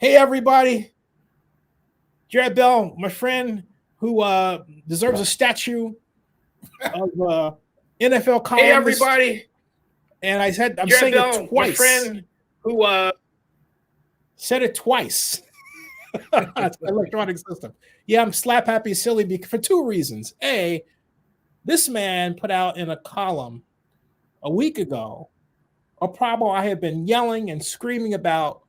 Hey, everybody. Jarrett Bell, my friend who deserves a statue of NFL columnist. Hey, everybody. And I'm Jarrett saying Bell, it twice. My friend who said it twice. It's an electronic system. Yeah, I'm slap happy silly for two reasons. A, this man put out in a column a week ago a problem I have been yelling and screaming about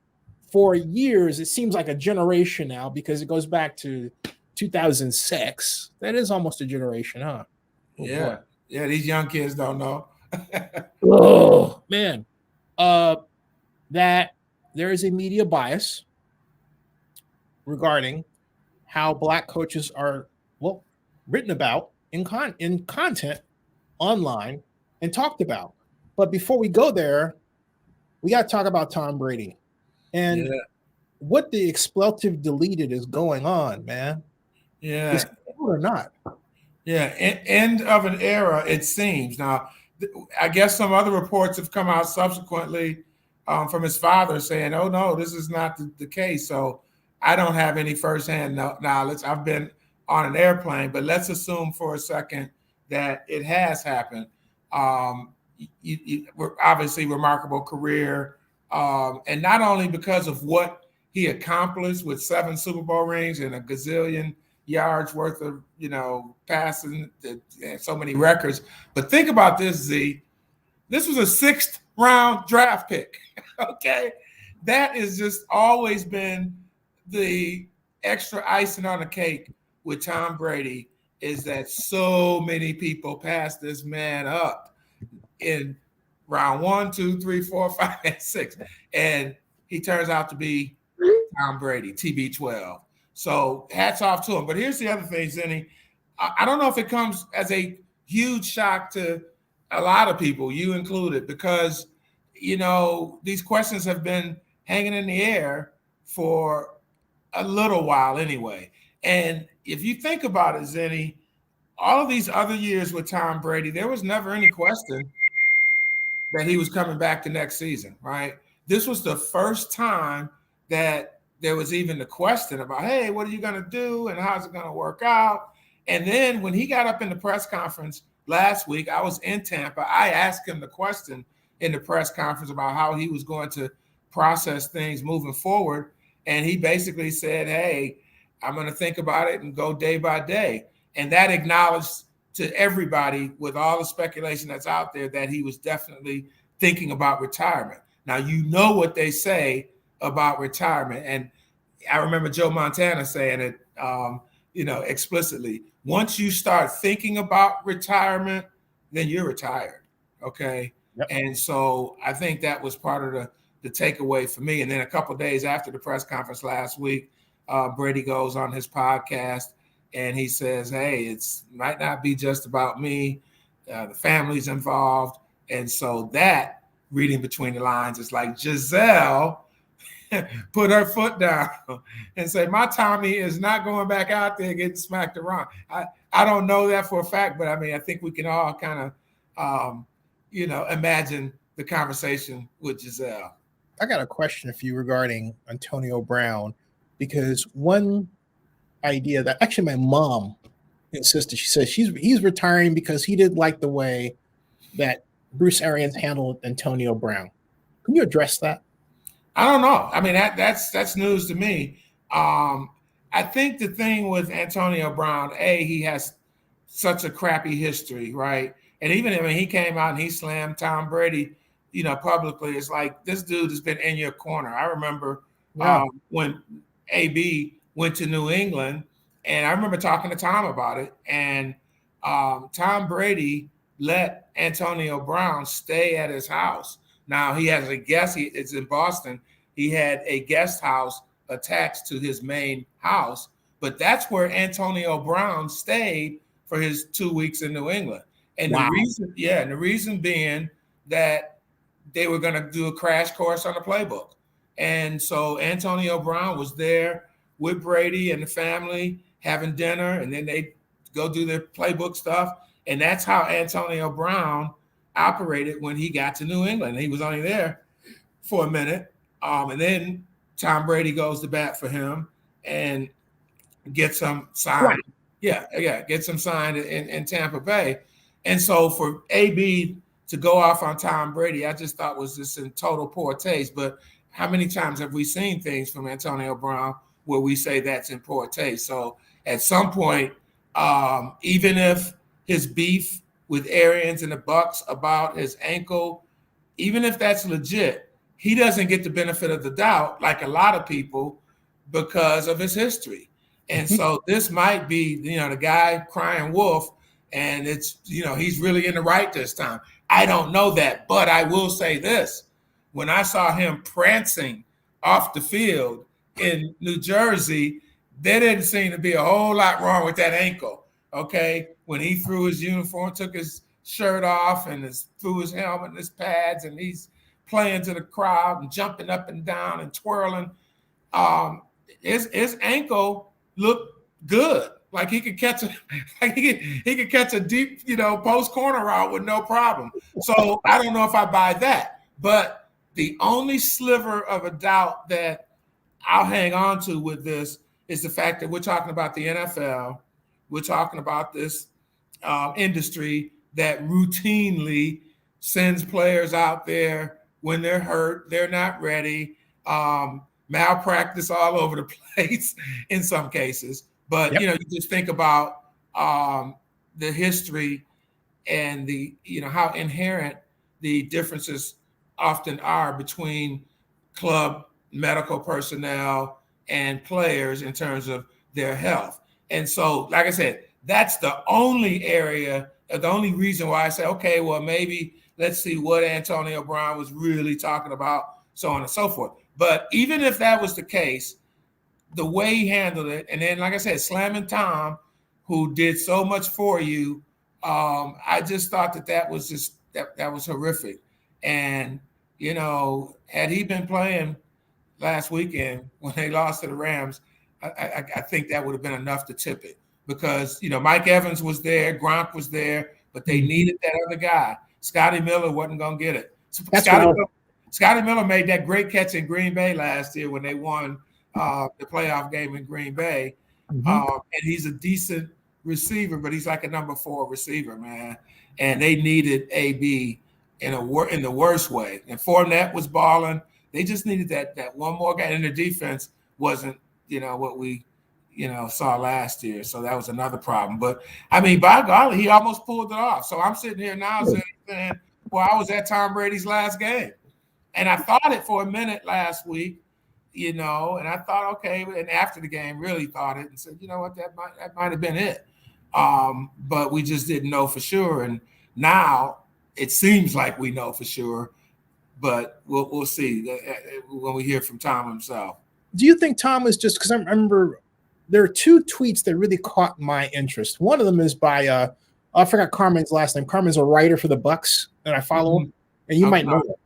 for years. It seems like a generation now because it goes back to 2006. That is almost a generation, huh? Oh, yeah. Boy. Yeah, these young kids don't know. Oh, man. That there is a media bias regarding how Black coaches are, written about in content online and talked about. But before we go there, we got to talk about Tom Brady and what the expletive deleted is going on, man. Yeah. Is it or not? Yeah. End of an era, it seems. Now, I guess some other reports have come out subsequently from his father saying, oh, no, this is not the case. So I don't have any firsthand knowledge. I've been on an airplane, but let's assume for a second that it has happened. Obviously, remarkable career. And not only because of what he accomplished with 7 Super Bowl rings and a gazillion yards worth of, passing, so many records. But think about this, Z. This was a 6th round draft pick. Okay. That has just always been the extra icing on the cake with Tom Brady, is that so many people passed this man up in round 1, 2, 3, 4, 5, and 6. And he turns out to be Tom Brady, TB12. So hats off to him. But here's the other thing, Zennie. I don't know if it comes as a huge shock to a lot of people, you included, because, these questions have been hanging in the air for a little while anyway. And if you think about it, Zennie, all of these other years with Tom Brady, there was never any question that he was coming back the next season, right? This was the first time that there was even the question about, hey, what are you going to do and how's it going to work out? And then when he got up in the press conference last week, I was in Tampa. I asked him the question in the press conference about how he was going to process things moving forward. And he basically said, hey, I'm going to think about it and go day by day. And that acknowledged to everybody, with all the speculation that's out there, that he was definitely thinking about retirement. Now, you know what they say about retirement. And I remember Joe Montana saying it, explicitly. Once you start thinking about retirement, then you're retired. Okay. Yep. And so I think that was part of the takeaway for me. And then a couple of days after the press conference last week, Brady goes on his podcast and he says, hey, it's might not be just about me. The family's involved. And so that, reading between the lines, is like Giselle put her foot down and said, my Tommy is not going back out there getting smacked around. I don't know that for a fact, but I think we can all kind of, imagine the conversation with Giselle. I got a question for you regarding Antonio Brown, because one idea that actually my mom insisted, she said he's retiring because he didn't like the way that Bruce Arians handled Antonio Brown. Can you address that? I don't know. That's news to me. I think the thing with Antonio Brown, he has such a crappy history, right? And even when he came out and he slammed Tom Brady, publicly, it's like, this dude has been in your corner. I remember when AB went to New England, and I remember talking to Tom about it. And Tom Brady let Antonio Brown stay at his house. Now he has a guest. It's in Boston. He had a guest house attached to his main house, but that's where Antonio Brown stayed for his 2 weeks in New England. And the reason being that they were going to do a crash course on the playbook. And so Antonio Brown was there with Brady and the family having dinner, and then they go do their playbook stuff. And that's how Antonio Brown operated when he got to New England. He was only there for a minute. And then Tom Brady goes to bat for him and gets him signed. Right. Gets him signed in Tampa Bay. And so for AB to go off on Tom Brady, I just thought was just in total poor taste. But how many times have we seen things from Antonio Brown where we say that's in poor taste? So at some point, even if his beef with Arians and the Bucks about his ankle, even if that's legit, he doesn't get the benefit of the doubt like a lot of people because of his history. And so this might be, the guy crying wolf, and it's, he's really in the right this time. I don't know that, but I will say this. When I saw him prancing off the field in New Jersey, there didn't seem to be a whole lot wrong with that ankle, okay? When he threw his uniform, took his shirt off and threw his helmet and his pads, and he's playing to the crowd and jumping up and down and twirling, his ankle looked good. Like he could catch a deep, post corner route with no problem. So I don't know if I buy that. But the only sliver of a doubt that I'll hang on to with this is the fact that we're talking about the NFL. We're talking about this industry that routinely sends players out there when they're hurt, they're not ready, malpractice all over the place in some cases. But, you just think about the history and the, how inherent the differences often are between club medical personnel and players in terms of their health. And so, like I said, that's the only area, the only reason why I say, okay, well, maybe let's see what Antonio Brown was really talking about, so on and so forth. But even if that was the case, the way he handled it, and then, like I said, slamming Tom, who did so much for you, I just thought that was just that was horrific. And, had he been playing last weekend when they lost to the Rams, I think that would have been enough to tip it. Because, Mike Evans was there, Gronk was there, but they needed that other guy. Scotty Miller wasn't going to get it. Scotty Miller made that great catch in Green Bay last year when they won the playoff game in Green Bay. And he's a decent receiver, but he's like a number 4 receiver, man. And they needed AB in the worst way. And Fournette was balling. They just needed that one more guy. And the defense wasn't, what we saw last year. So that was another problem. But, I mean, by golly, he almost pulled it off. So I'm sitting here now saying, well, I was at Tom Brady's last game. And I thought it for a minute last week, and I thought, okay, and after the game really thought it and said, you know what, that might have been it. But we just didn't know for sure. And now it seems like we know for sure, but we'll see when we hear from Tom himself. Do you think Tom was just, because I remember there are 2 tweets that really caught my interest. One of them is by, I forgot Carmen's last name. Carmen's a writer for the Bucks, and I follow him, and you might know that.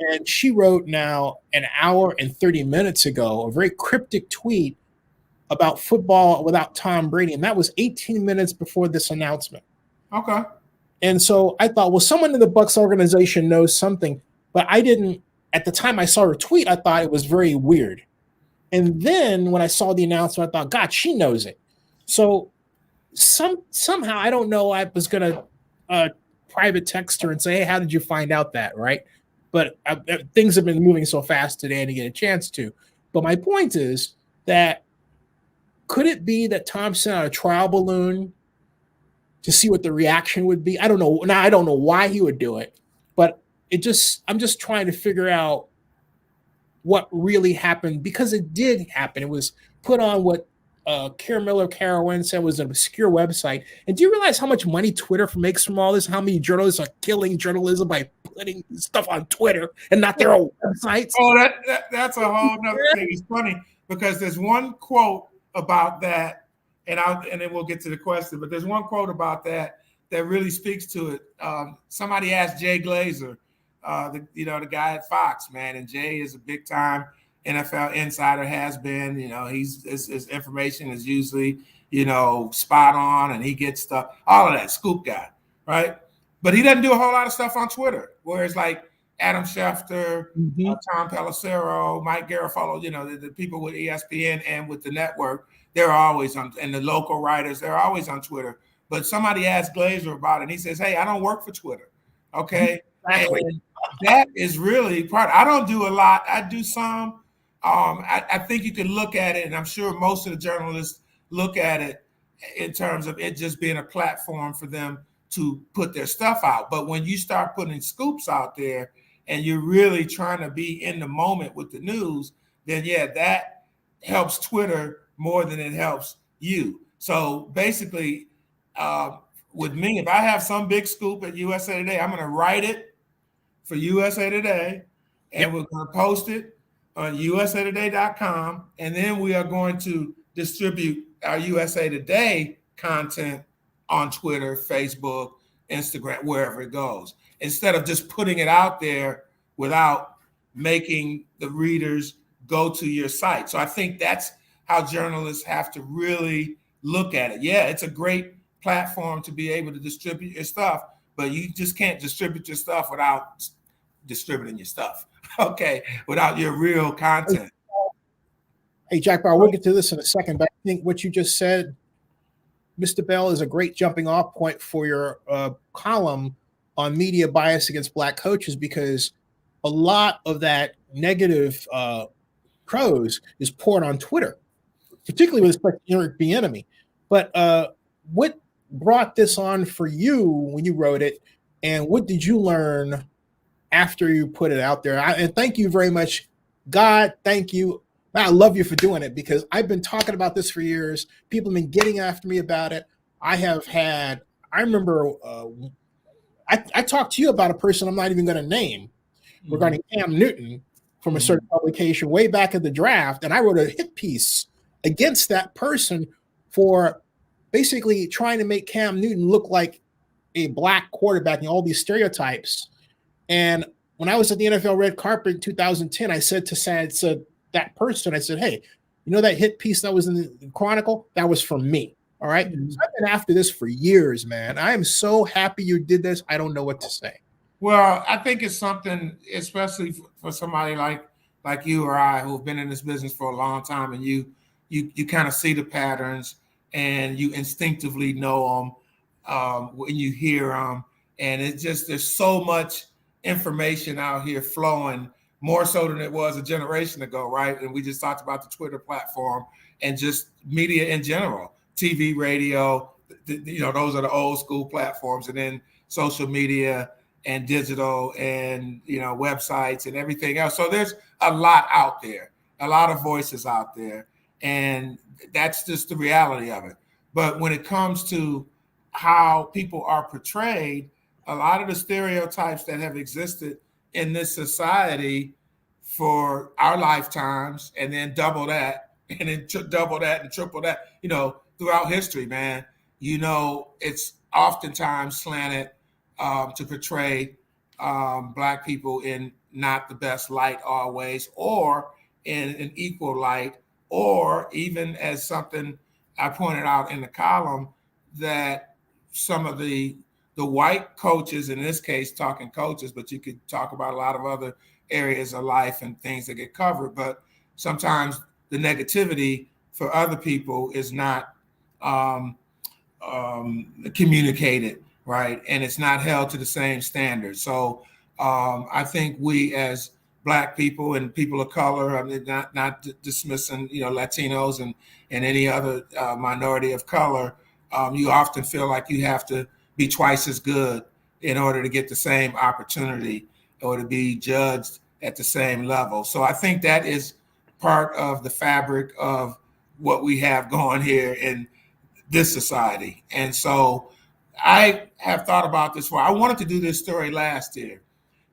And she wrote now an hour and 30 minutes ago a very cryptic tweet about football without Tom Brady, and that was 18 minutes before this announcement. Okay. And so I thought, well, someone in the Bucks organization knows something, but I didn't. At the time I saw her tweet, I thought it was very weird. And then when I saw the announcement, I thought, God, she knows it. So somehow, I don't know, I was going to private text her and say, hey, how did you find out that, right? But things have been moving so fast today I didn't get a chance to. But my point is that could it be that Tom sent out a trial balloon to see what the reaction would be? I don't know. Now, I don't know why he would do it, but I'm just trying to figure out what really happened, because it did happen. It was put on what Carolyn said was an obscure website. And do you realize how much money Twitter makes from all this? How many journalists are killing journalism by putting stuff on Twitter and not their own websites? Oh, that's a whole nother thing. It's funny because there's one quote about that, and then we'll get to the question. But there's one quote about that really speaks to it. Somebody asked Jay Glazer, the guy at Fox, man, and Jay is a big time NFL insider, has been, his information is usually, spot on, and he gets stuff, all of that, scoop guy, right? But he doesn't do a whole lot of stuff on Twitter. Whereas like Adam Schefter, Tom Pelissero, Mike Garofalo, the people with ESPN and with the network, they're always on, and the local writers, they're always on Twitter. But somebody asked Glazer about it, and he says, hey, I don't work for Twitter. Okay. Exactly. And that is really part. I don't do a lot. I do some. I think you can look at it, and I'm sure most of the journalists look at it in terms of it just being a platform for them to put their stuff out. But when you start putting scoops out there and you're really trying to be in the moment with the news, then yeah, that helps Twitter more than it helps you. So basically, with me, if I have some big scoop at USA Today, I'm going to write it for USA Today, and we're going to post it on usatoday.com, and then we are going to distribute our USA Today content on Twitter, Facebook, Instagram, wherever it goes, instead of just putting it out there without making the readers go to your site. So I think that's how journalists have to really look at it. Yeah, it's a great platform to be able to distribute your stuff, but you just can't distribute your stuff without distributing your stuff, okay, without your real content. Hey, Jack Bauer, we'll get to this in a second, but I think what you just said, Mr. Bell, is a great jumping off point for your column on media bias against Black coaches, because a lot of that negative prose is poured on Twitter, particularly with respect to Eric Bieniemy. But what brought this on for you when you wrote it, and what did you learn after you put it out there? And thank you very much. God, thank you. I love you for doing it, because I've been talking about this for years. People have been getting after me about it. I remember I talked to you about a person I'm not even going to name regarding Cam Newton from a certain publication way back at the draft. And I wrote a hit piece against that person for basically trying to make Cam Newton look like a Black quarterback and all these stereotypes. And when I was at the NFL red carpet in 2010, I said to that person, I said, hey, you know that hit piece that was in the Chronicle? That was from me. All right. So I've been after this for years, man. I am so happy you did this. I don't know what to say. Well, I think it's something, especially for somebody like you or I, who've been in this business for a long time, and you kind of see the patterns and you instinctively know them when you hear them. And it's just, there's so much information out here flowing, more so than it was a generation ago, right? And we just talked about the Twitter platform and just media in general, TV, radio, those are the old school platforms, and then social media and digital and, websites and everything else. So there's a lot out there, a lot of voices out there, and that's just the reality of it. But when it comes to how people are portrayed, a lot of the stereotypes that have existed in this society for our lifetimes, and then double that, and then double that and triple that, throughout history, man, it's oftentimes slanted to portray Black people in not the best light always, or in an equal light, or even as something I pointed out in the column, that some of the white coaches, in this case, talking coaches, but you could talk about a lot of other areas of life and things that get covered, but sometimes the negativity for other people is not communicated, right? And it's not held to the same standard. So I think we as Black people and people of color, I mean, not dismissing, Latinos and any other minority of color, you often feel like you have to be twice as good in order to get the same opportunity or to be judged at the same level. So I think that is part of the fabric of what we have going here in this society. And so I have thought about this. I wanted to do this story last year.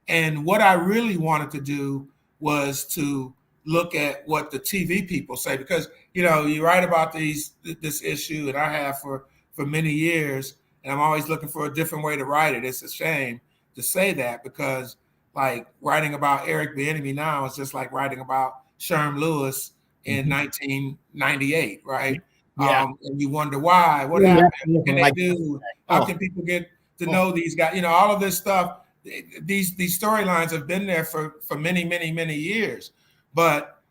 And what I really wanted to do was to look at what the TV people say, because, you write about this issue, and I have for many years, and I'm always looking for a different way to write it. It's a shame to say that, because like writing about Eric Bieniemy now is just like writing about Sherm Lewis in 1998, right? Yeah. And you wonder why, what happened? What can they do? How can people get to know these guys? All of this stuff these storylines have been there for many, many, many years. But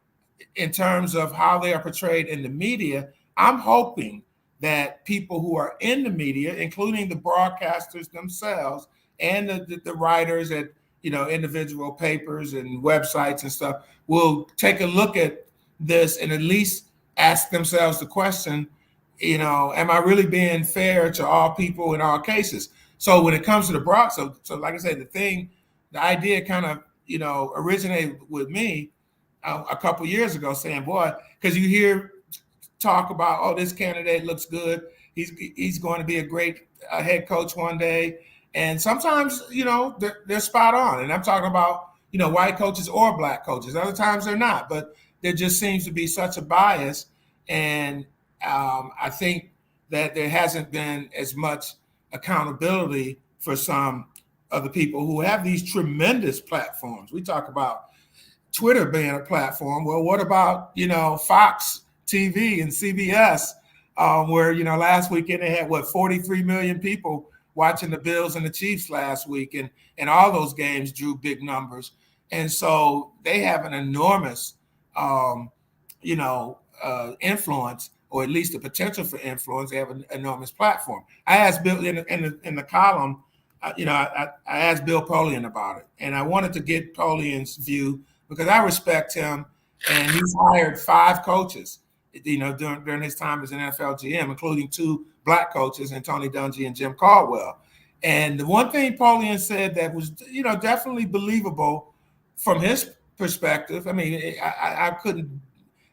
in terms of how they are portrayed in the media, I'm hoping that people who are in the media, including the broadcasters themselves and the writers at individual papers and websites and stuff, will take a look at this and at least ask themselves the question, am I really being fair to all people in all cases? So when it comes to the Bronx, so like I said, the idea kind of originated with me a couple years ago, saying, boy, because you hear talk about, oh, this candidate looks good, he's going to be a great head coach one day, and sometimes they're spot on, and I'm talking about white coaches or black coaches. Other times they're not, but there just seems to be such a bias, and I think that there hasn't been as much accountability for some of the people who have these tremendous platforms. We talk about Twitter being a platform. Well, what about Fox TV and CBS, where last weekend they had 43 million people watching the Bills and the Chiefs last week, and all those games drew big numbers, and so they have an enormous influence, or at least the potential for influence. They have an enormous platform. I asked Bill in the column, I asked Bill Polian about it, and I wanted to get Polian's view because I respect him, and he's hired 5 coaches, during his time as an NFL GM, including 2 black coaches, and Tony Dungy and Jim Caldwell. And the one thing Polian said that was, definitely believable from his perspective. I mean, I couldn't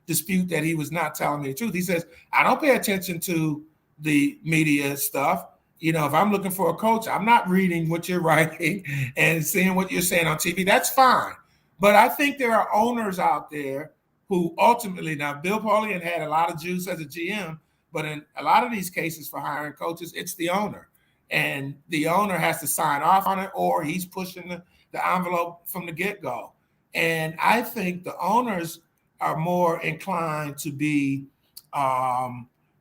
dispute that he was not telling me the truth. He says, I don't pay attention to the media stuff. If I'm looking for a coach, I'm not reading what you're writing and seeing what you're saying on TV. That's fine. But I think there are owners out there who ultimately, now Bill Polian had a lot of juice as a GM, but in a lot of these cases for hiring coaches, it's the owner. And the owner has to sign off on it, or he's pushing the envelope from the get-go. And I think the owners are more inclined to be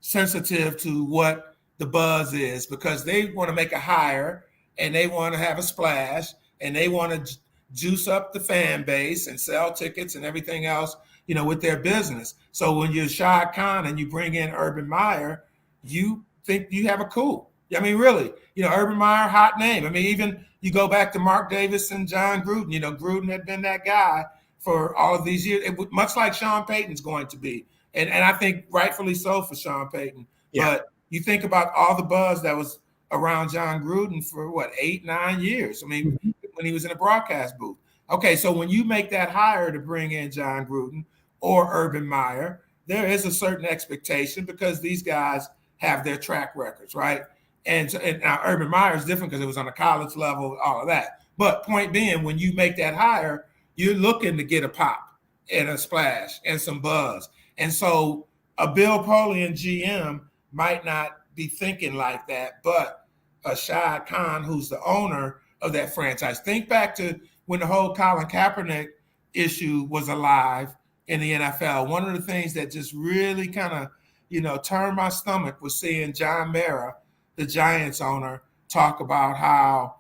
sensitive to what the buzz is, because they want to make a hire and they want to have a splash and they want to juice up the fan base and sell tickets and everything else, with their business. So when you're Shad Khan and you bring in Urban Meyer, you think you have a coup. I mean, really, Urban Meyer, hot name. I mean, even you go back to Mark Davis and John Gruden. Gruden had been that guy for all of these years, much like Sean Payton's going to be. And I think rightfully so for Sean Payton. Yeah. But you think about all the buzz that was around John Gruden for 8-9 years. I mean, when he was in a broadcast booth. Okay, so when you make that hire to bring in John Gruden or Urban Meyer, there is a certain expectation because these guys have their track records, right? And now Urban Meyer is different because it was on a college level, all of that. But point being, when you make that hire, you're looking to get a pop and a splash and some buzz. And so a Bill Polian GM might not be thinking like that, but a Shad Khan, who's the owner of that franchise. Think back to when the whole Colin Kaepernick issue was alive in the NFL. One of the things that just really kind of, turned my stomach was seeing John Mara, the Giants owner, talk about how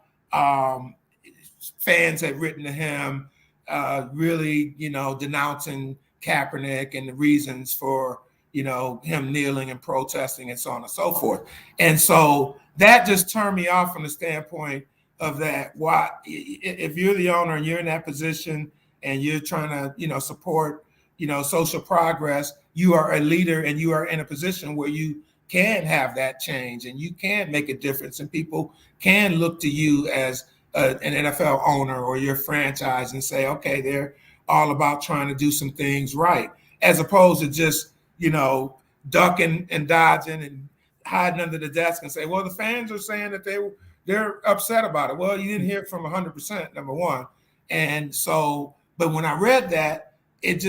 fans had written to him really, denouncing Kaepernick and the reasons for, him kneeling and protesting and so on and so forth. And so that just turned me off from the standpoint of that. Why, if you're the owner and you're in that position and you're trying to, support, social progress, you are a leader and you are in a position where you can have that change and you can make a difference, and people can look to you as an NFL owner or your franchise and say, okay, they're all about trying to do some things right, as opposed to just, ducking and dodging and hiding under the desk and say, well, the fans are saying that they're upset about it. Well, you didn't hear it from 100%, number one. And so, but when I read that, it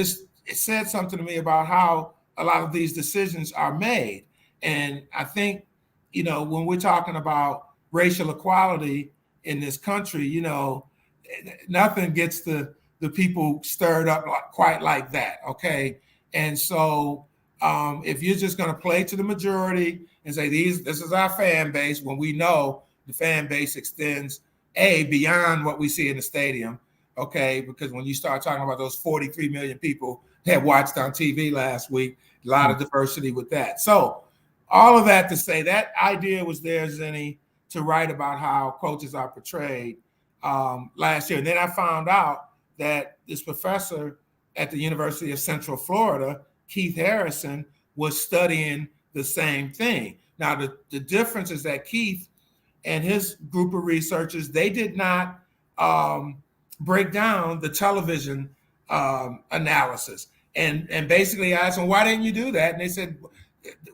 said something to me about how a lot of these decisions are made. And I think, when we're talking about racial equality in this country, nothing gets the people stirred up quite like that. Okay. And so if you're just going to play to the majority and say, this is our fan base, when we know the fan base extends beyond what we see in the stadium, okay? Because when you start talking about those 43 million people that watched on TV last week, a lot of diversity with that. So all of that to say that idea was there, Zennie, to write about how coaches are portrayed last year. And then I found out that this professor at the University of Central Florida, Keith Harrison, was studying the same thing. Now, the difference is that Keith and his group of researchers, they did not break down the television analysis. And basically I asked them, why didn't you do that? And they said,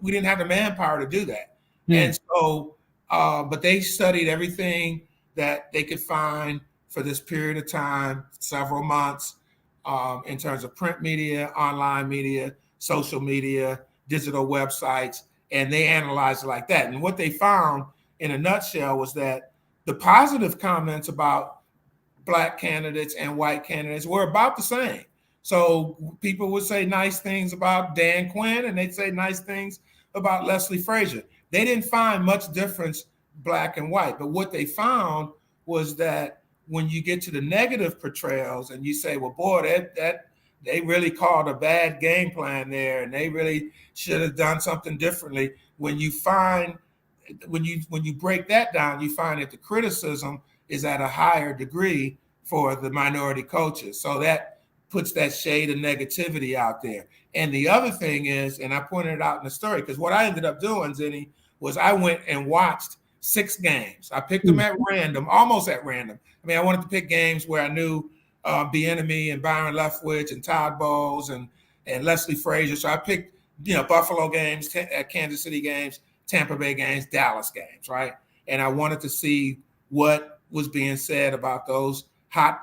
we didn't have the manpower to do that. And so, but they studied everything that they could find for this period of time, several months, in terms of print media, online media, social media, digital websites, and they analyzed it like that. And what they found in a nutshell was that the positive comments about Black candidates and white candidates were about the same. So people would say nice things about Dan Quinn, and they'd say nice things about Leslie Frazier. They didn't find much difference, Black and white. But what they found was that when you get to the negative portrayals and you say, well, boy, that they really called a bad game plan there, and they really should have done something differently. When you break that down, you find that the criticism is at a higher degree for the minority coaches. So that puts that shade of negativity out there. And the other thing is, and I pointed it out in the story, because what I ended up doing, Zennie, was I went and watched 6 games. I picked them at random, almost at random. I mean, I wanted to pick games where I knew Bieniemy and Byron Leftwich and Todd Bowles and Leslie Frazier. So I picked, Buffalo games, Kansas City games, Tampa Bay games, Dallas games, right? And I wanted to see what was being said about those hot,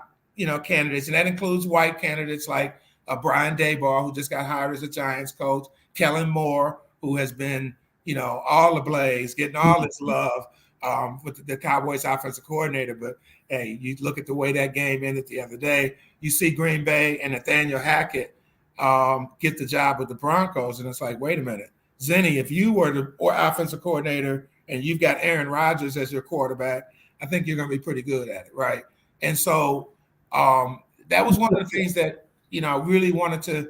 candidates. And that includes white candidates like Brian Daboll, who just got hired as a Giants coach, Kellen Moore, who has been, all ablaze, getting all this love with the Cowboys offensive coordinator. But hey, you look at the way that game ended the other day, you see Green Bay and Nathaniel Hackett get the job with the Broncos. And it's like, wait a minute, Zennie, if you were the offensive coordinator and you've got Aaron Rodgers as your quarterback, I think you're going to be pretty good at it, right? And so that was one of the things that, I really wanted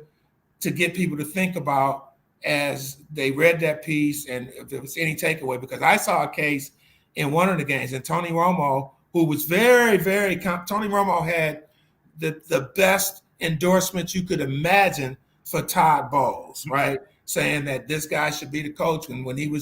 to get people to think about as they read that piece, and if there was any takeaway, because I saw a case in one of the games, and Tony Romo, who was very, very, Tony Romo had the best endorsement you could imagine for Todd Bowles, right? Saying that this guy should be the coach, and when he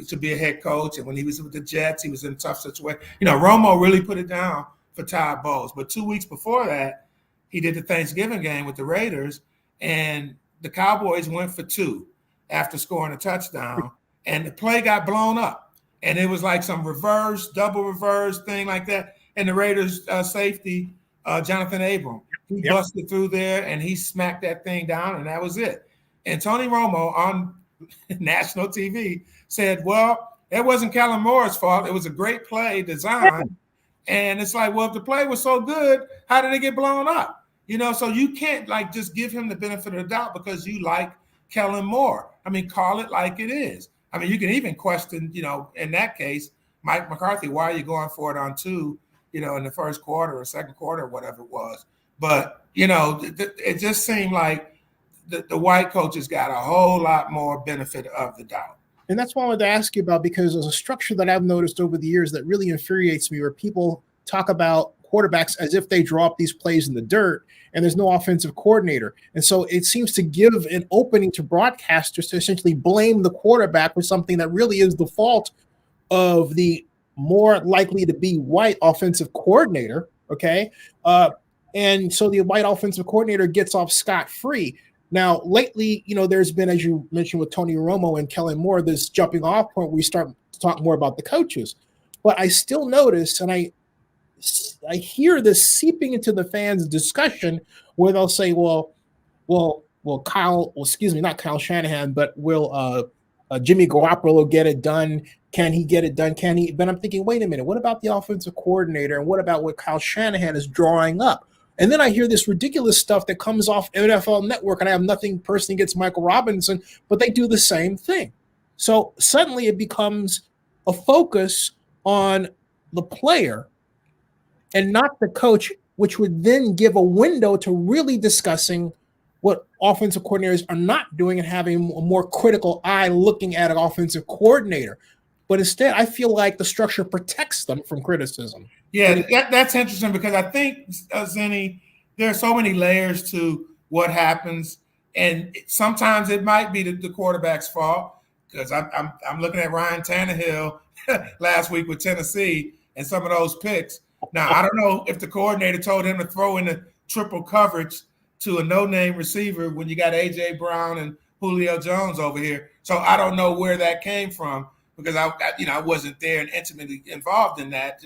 should be a head coach, and when he was with the Jets, he was in a tough situation. Romo really put it down for Todd Bowles. But 2 weeks before that, he did the Thanksgiving game with the Raiders, and the Cowboys went for 2 after scoring a touchdown, and the play got blown up. And it was like some double reverse thing like that. And the Raiders safety, Jonathan Abram, he busted through there, and he smacked that thing down, and that was it. And Tony Romo on national TV said, well, it wasn't Kellen Moore's fault. It was a great play design. And it's like, well, if the play was so good, how did it get blown up? So you can't just give him the benefit of the doubt because you like Kellen Moore. I mean, call it like it is. I mean, you can even question, in that case, Mike McCarthy, why are you going for it on 2, in the first quarter or second quarter or whatever it was. But, it just seemed like the white coaches got a whole lot more benefit of the doubt. And that's what I wanted to ask you about, because there's a structure that I've noticed over the years that really infuriates me, where people talk about quarterbacks as if they draw up these plays in the dirt and there's no offensive coordinator. And so it seems to give an opening to broadcasters to essentially blame the quarterback for something that really is the fault of the more likely to be white offensive coordinator. Okay. And so the white offensive coordinator gets off scot-free. Now, lately, there's been, as you mentioned with Tony Romo and Kellen Moore, this jumping off point where we start to talk more about the coaches. But I still notice, and I hear this seeping into the fans' discussion where they'll say, well, not Kyle Shanahan, but will Jimmy Garoppolo get it done? Can he get it done? Can he? But I'm thinking, wait a minute, what about the offensive coordinator? And what about what Kyle Shanahan is drawing up? And then I hear this ridiculous stuff that comes off NFL Network, and I have nothing personally against Michael Robinson, but they do the same thing. So suddenly it becomes a focus on the player and not the coach, which would then give a window to really discussing what offensive coordinators are not doing and having a more critical eye looking at an offensive coordinator. But instead, I feel like the structure protects them from criticism. Yeah, that's interesting because I think, Zennie, there are so many layers to what happens, and sometimes it might be the quarterback's fault. Because I'm looking at Ryan Tannehill last week with Tennessee and some of those picks. Now, I don't know if the coordinator told him to throw in the triple coverage to a no-name receiver when you got A.J. Brown and Julio Jones over here. So I don't know where that came from because I wasn't there and intimately involved in that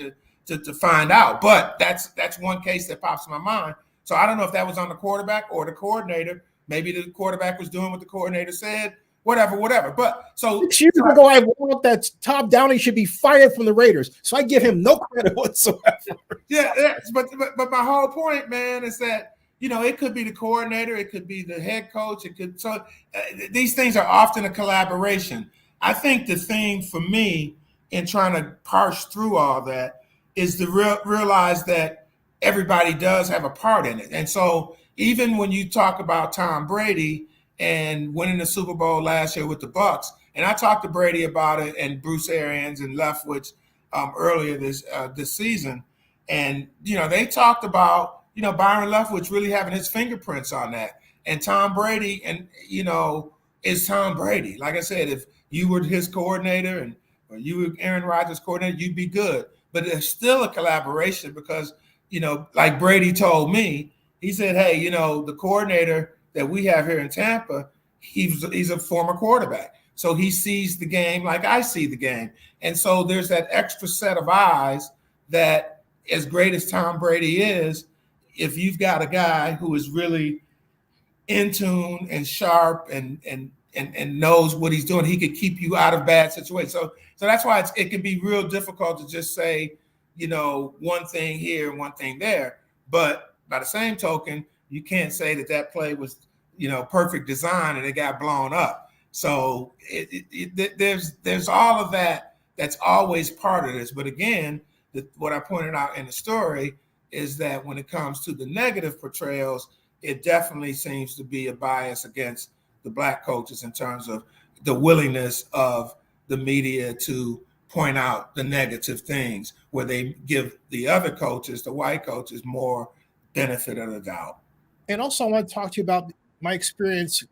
to find out. But that's one case that pops in my mind. So I don't know if that was on the quarterback or the coordinator. Maybe the quarterback was doing what the coordinator said. Whatever. But so 6 years ago, I wrote that Todd Downing should be fired from the Raiders. So I give him no credit whatsoever. Yeah, but my whole point, man, is that it could be the coordinator, it could be the head coach, these things are often a collaboration. I think the thing for me in trying to parse through all that is to realize that everybody does have a part in it. And so even when you talk about Tom Brady and winning the Super Bowl last year with the Bucs, and I talked to Brady about it and Bruce Arians and Leftwich earlier this season, and they talked about Byron Leftwich really having his fingerprints on that, and Tom Brady, and is Tom Brady. Like I said, if you were his coordinator or you were Aaron Rodgers' coordinator, you'd be good. But there's still a collaboration because like Brady told me, he said, hey, the coordinator that we have here in Tampa, he's a former quarterback. So he sees the game like I see the game. And so there's that extra set of eyes that, as great as Tom Brady is, if you've got a guy who is really in tune and sharp and knows what he's doing, he could keep you out of bad situations. So that's why it can be real difficult to just say, one thing here and one thing there. But by the same token, you can't say that play was, perfect design and it got blown up. So there's all of that that's always part of this. But again, what I pointed out in the story is that when it comes to the negative portrayals, it definitely seems to be a bias against the black coaches in terms of the willingness of the media to point out the negative things, where they give the other coaches, the white coaches, more benefit of the doubt. And also, I want to talk to you about my experience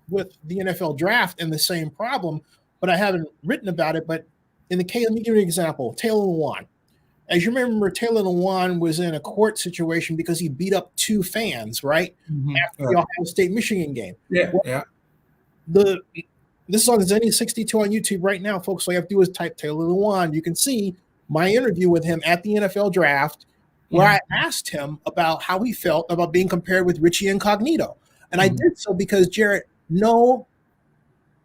with the NFL draft and the same problem, but I haven't written about it. But in the case, let me give you an example. Taylor Lewan. As you remember, Taylor Lewan was in a court situation because he beat up two fans, right? Mm-hmm. After the Ohio State-Michigan game. Yeah. This is on Zennie62 on YouTube right now, folks. All you have to do is type Taylor Lewan. You can see my interview with him at the NFL draft, where I asked him about how he felt about being compared with Richie Incognito. And I did so because, Jarrett, no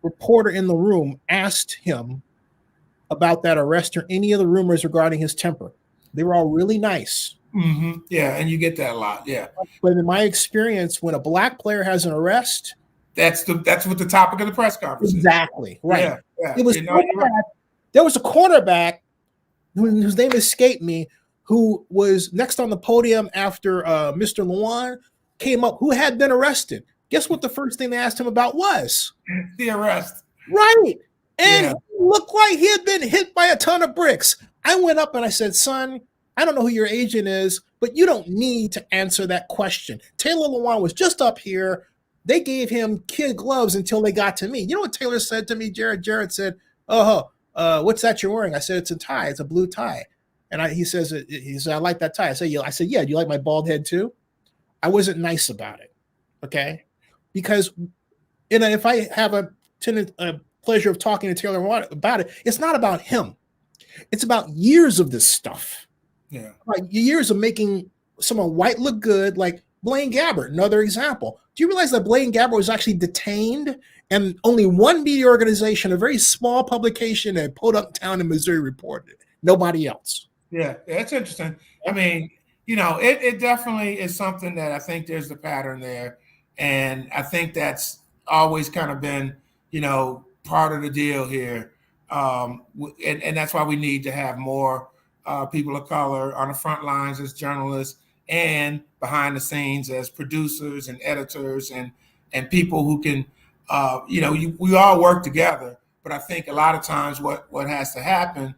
reporter in the room asked him about that arrest or any of the rumors regarding his temper. They were all really nice. Mm-hmm. Yeah, and you get that a lot, yeah. But in my experience, when a black player has an arrest, that's what the topic of the press conference is. Exactly, right. Yeah. It was there was a quarterback whose name escaped me, who was next on the podium after Mr. Lewan came up, who had been arrested. Guess what the first thing they asked him about was? The arrest. Right. And he looked like he had been hit by a ton of bricks. I went up and I said, son, I don't know who your agent is, but you don't need to answer that question. Taylor Lewan was just up here. They gave him kid gloves until they got to me. You know what Taylor said to me, Jarrett? Jarrett said, what's that you're wearing? I said, it's a tie. It's a blue tie. And he said, I like that tie. I said, yeah. Do you like my bald head too? I wasn't nice about it. Okay. Because if I have a pleasure of talking to Taylor about it, it's not about him. It's about years of this stuff. Yeah. Like years of making someone white look good, like Blaine Gabbert, another example. Do you realize that Blaine Gabbert was actually detained and only one media organization, a very small publication in Podunk Town in Missouri, reported it? Nobody else. Yeah, that's interesting. I mean, it definitely is something that I think there's the pattern there. And I think that's always kind of been, part of the deal here. And that's why we need to have more people of color on the front lines as journalists and behind the scenes as producers and editors and people who can, we all work together. But I think a lot of times what has to happen,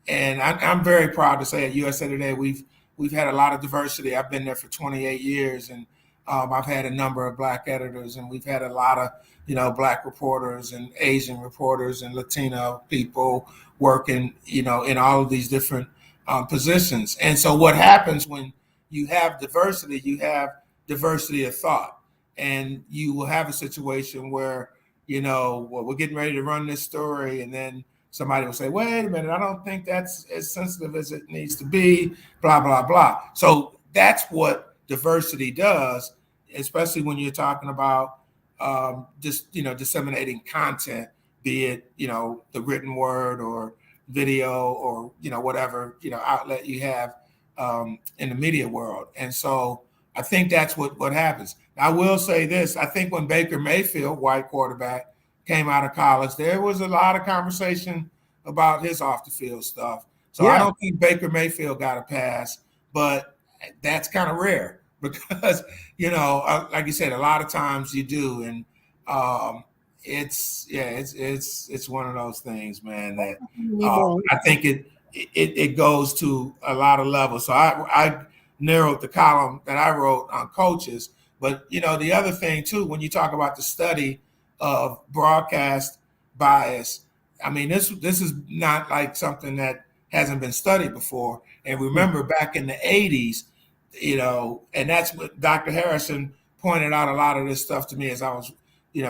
and I'm very proud to say at USA Today we've had a lot of diversity. I've been there for 28 years, and I've had a number of Black editors, and we've had a lot of Black reporters and Asian reporters and Latino people working in all of these different positions. And so what happens when you have diversity of thought, and you will have a situation where we're getting ready to run this story, and then somebody will say, wait a minute, I don't think that's as sensitive as it needs to be, blah, blah, blah. So that's what diversity does, especially when you're talking about disseminating content, be it, the written word or video or, whatever, outlet you have in the media world. And so I think that's what happens. I will say this. I think when Baker Mayfield, white quarterback, came out of college, there was a lot of conversation about his off the field stuff. So yeah. I don't think Baker Mayfield got a pass, but that's kind of rare because, like you said, a lot of times you do. And it's one of those things, man, that I think it goes to a lot of levels. So I narrowed the column that I wrote on coaches. But, the other thing, too, when you talk about the study of broadcast bias, I mean, this is not like something that hasn't been studied before. And remember back in the 80s, and that's what Dr. Harrison pointed out a lot of this stuff to me as I was,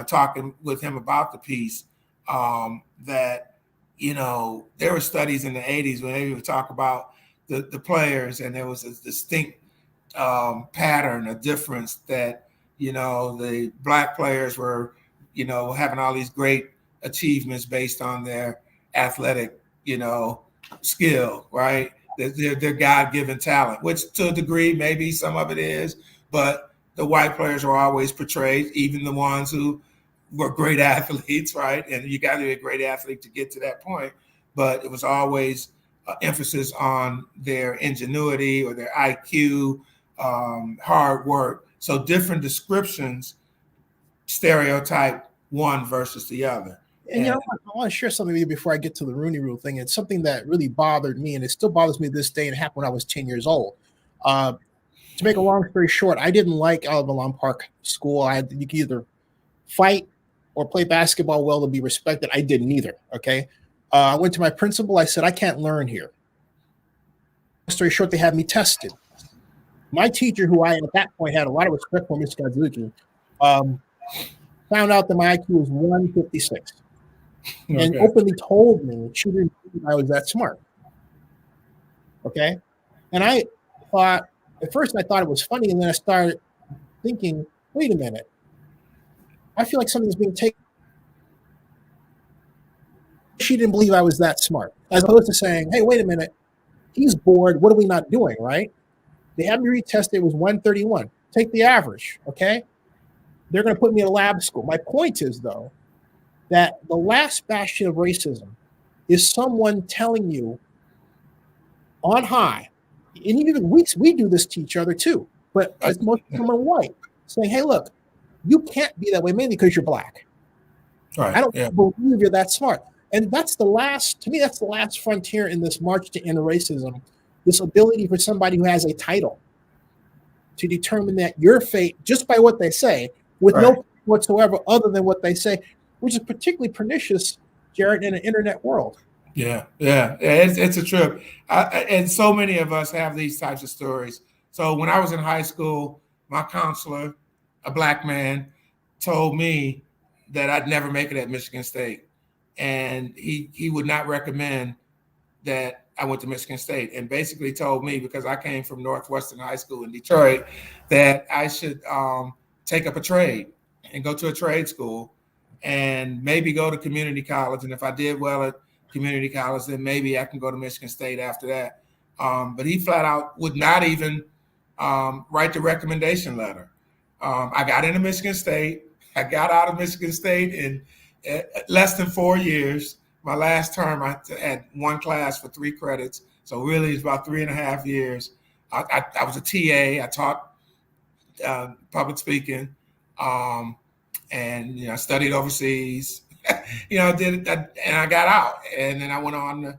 talking with him about the piece, that, there were studies in the 80s when they would talk about the players, and there was a distinct pattern, a difference that, the Black players were, having all these great achievements based on their athletic, skill, right? Their God-given talent, which to a degree, maybe some of it is, but the white players are always portrayed, even the ones who were great athletes, right? And you got to be a great athlete to get to that point. But it was always emphasis on their ingenuity or their IQ, hard work. So different descriptions stereotype one versus the other. And I want to share something with you before I get to the Rooney Rule thing. It's something that really bothered me, and it still bothers me this day, and it happened when I was 10 years old. To make a long story short, I didn't like Alabama Park School. You could either fight or play basketball well to be respected. I didn't either, okay? I went to my principal. I said, I can't learn here. Long story short, they had me tested. My teacher, who I at that point had a lot of respect for, Mr. Kazuki, found out that my IQ was 156. Okay. And openly told me she didn't think I was that smart. Okay? And I thought, at first I thought it was funny, and then I started thinking, wait a minute. I feel like something's being taken. She didn't believe I was that smart. As opposed to saying, hey, wait a minute. He's bored. What are we not doing, right? They had me retested. It was 131. Take the average, okay? They're going to put me in a lab school. My point is, though, that the last bastion of racism is someone telling you on high, and even we do this to each other too, but as most of them are white, saying, hey, look, you can't be that way, mainly because you're Black. Right. I don't believe you're that smart. And that's the last frontier in this march to end racism, this ability for somebody who has a title to determine that your fate just by what they say, with no whatsoever other than what they say, which is particularly pernicious, Jarrett, in an internet world. Yeah. It's a trip. And so many of us have these types of stories. So when I was in high school, my counselor, a Black man, told me that I'd never make it at Michigan State. And he would not recommend that I went to Michigan State, and basically told me, because I came from Northwestern High School in Detroit, that I should take up a trade and go to a trade school and maybe go to community college. And if I did well at community college, then maybe I can go to Michigan State after that. But he flat out would not even write the recommendation letter. I got into Michigan State. I got out of Michigan State in less than 4 years. My last term, I had one class for 3 credits. So really, it's about 3.5 years. I was a TA. I taught public speaking, and I studied overseas. I did that, and I got out, and then I went on to,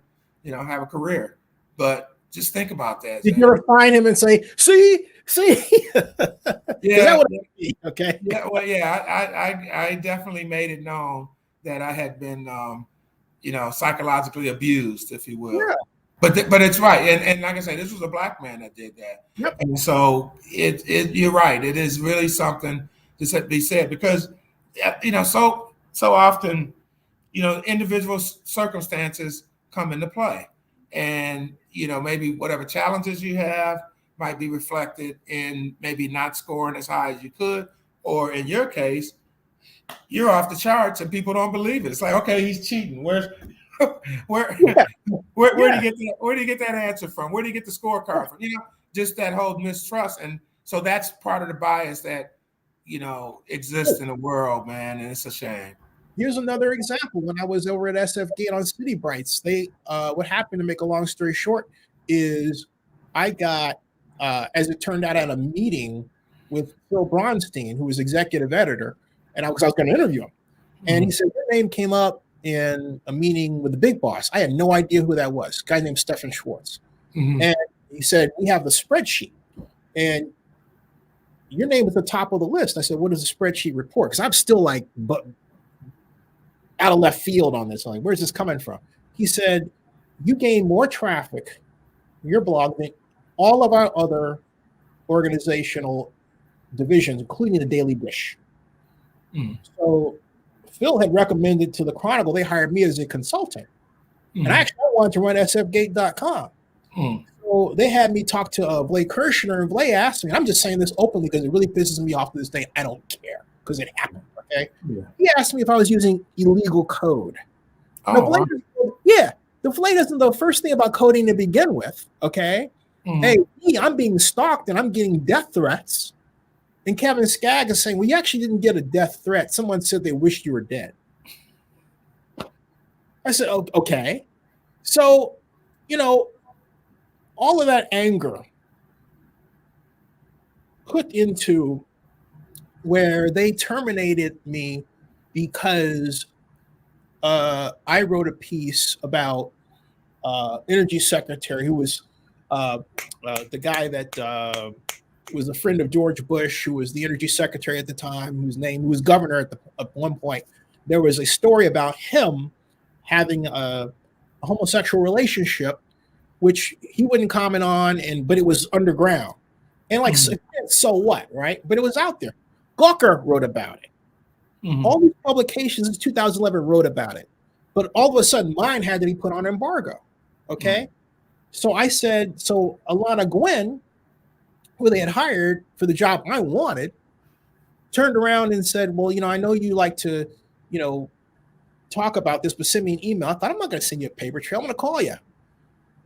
have a career. But just think about that. Did you ever find him and say, "See"? Yeah. That would be okay. Yeah. Well, yeah. I definitely made it known that I had been, psychologically abused, if you will. Yeah. But it's right, and like I said, this was a black man that did that. Yep. And so you're right. It is really something to be said, because so often, individual circumstances come into play, and maybe whatever challenges you have might be reflected in maybe not scoring as high as you could, or in your case, you're off the charts and people don't believe it. It's like, okay, he's cheating. Where do you get that answer from? Where do you get the scorecard from? Just that whole mistrust. And so that's part of the bias that, exists in the world, man. And it's a shame. Here's another example. When I was over at SF Gate on City Brights, what happened, to make a long story short, is I got, as it turned out, at a meeting with Phil Bronstein, who was executive editor, and I was going to interview him. And he said, your name came up in a meeting with the big boss. I had no idea who that was. A guy named Stefan Schwartz. And he said, we have the spreadsheet, and your name is at the top of the list. I said, what does the spreadsheet report? Because I'm still like out of left field on this. I'm like, where's this coming from? He said, you gain more traffic in your blog than all of our other organizational divisions, including the Daily Dish. So Phil had recommended to the Chronicle, they hired me as a consultant. And actually, I wanted to run sfgate.com. So they had me talk to Blake Kirshner, and Blake asked me, and I'm just saying this openly because it really pisses me off to this day. I don't care, because it happened. Okay. Yeah. He asked me if I was using illegal code. The Blake isn't the first thing about coding to begin with. Okay. Hey, I'm being stalked and I'm getting death threats. And Kevin Skaggs is saying, well, you actually didn't get a death threat. Someone said they wished you were dead. I said, oh, okay. So, all of that anger put into where they terminated me because I wrote a piece about Energy Secretary, who was the guy that was a friend of George Bush, who was the Energy Secretary at the time, who was governor at one point. There was a story about him having a homosexual relationship, which he wouldn't comment on, but it was underground. And so what, right? But it was out there. Gawker wrote about it. All these publications in 2011 wrote about it. But all of a sudden, mine had to be put on embargo. Okay? So I said, so Alana Gwynn, who they had hired for the job I wanted, turned around and said, well, I know you like to, talk about this, but send me an email. I thought, I'm not going to send you a paper trail. I'm going to call you.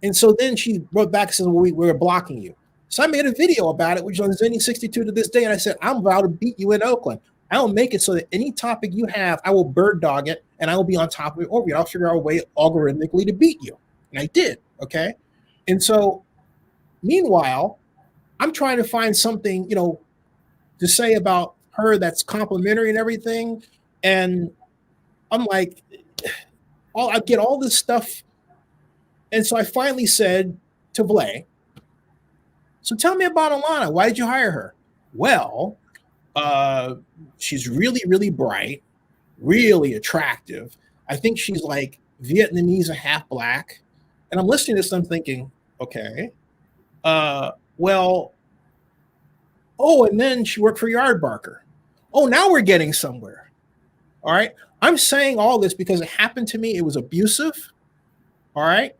And so then she wrote back and said, well, we're blocking you. So I made a video about it, which is on Zennie62 to this day. And I said, I'm about to beat you in Oakland. I will make it so that any topic you have, I will bird dog it, and I will be on top of it over you. I'll figure out a way algorithmically to beat you. And I did. Okay. And so meanwhile, I'm trying to find something, to say about her that's complimentary and everything. And I'm like, I get all this stuff. And so I finally said to Blake, so tell me about Alana. Why did you hire her? Well, she's really, really bright, really attractive. I think she's like Vietnamese and half black. And I'm listening to this and I'm thinking, okay, and then she worked for Yardbarker. Oh, now we're getting somewhere. All right. I'm saying all this because it happened to me. It was abusive. All right.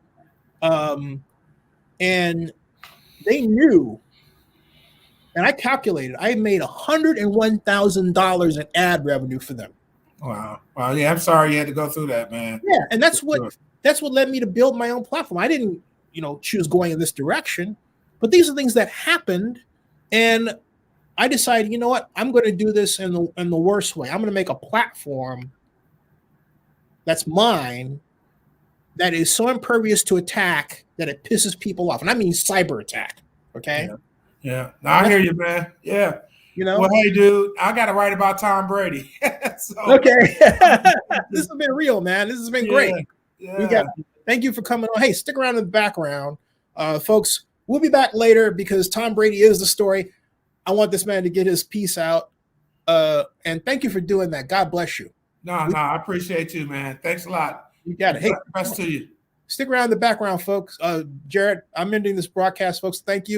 And they knew, and I calculated, I made $101,000 in ad revenue for them. Wow. Well, yeah, I'm sorry you had to go through that, man. Yeah. And that's what led me to build my own platform. I didn't, choose going in this direction, but these are things that happened. And I decided, you know what, I'm going to do this in the worst way. I'm going to make a platform that's mine that is so impervious to attack that it pisses people off. And I mean cyber attack. Okay. Yeah. No, I hear you, man. Yeah. You know, well, hey, dude, I got to write about Tom Brady. So, okay. This has been real, man. This has been great. Yeah. Thank you for coming on. Hey, stick around in the background. Folks, we'll be back later because Tom Brady is the story. I want this man to get his piece out. And thank you for doing that. God bless you. No, I appreciate you, man. Thanks a lot. You got it. Hey, best to you. Stick around in the background, folks. Jarrett, I'm ending this broadcast, folks. Thank you.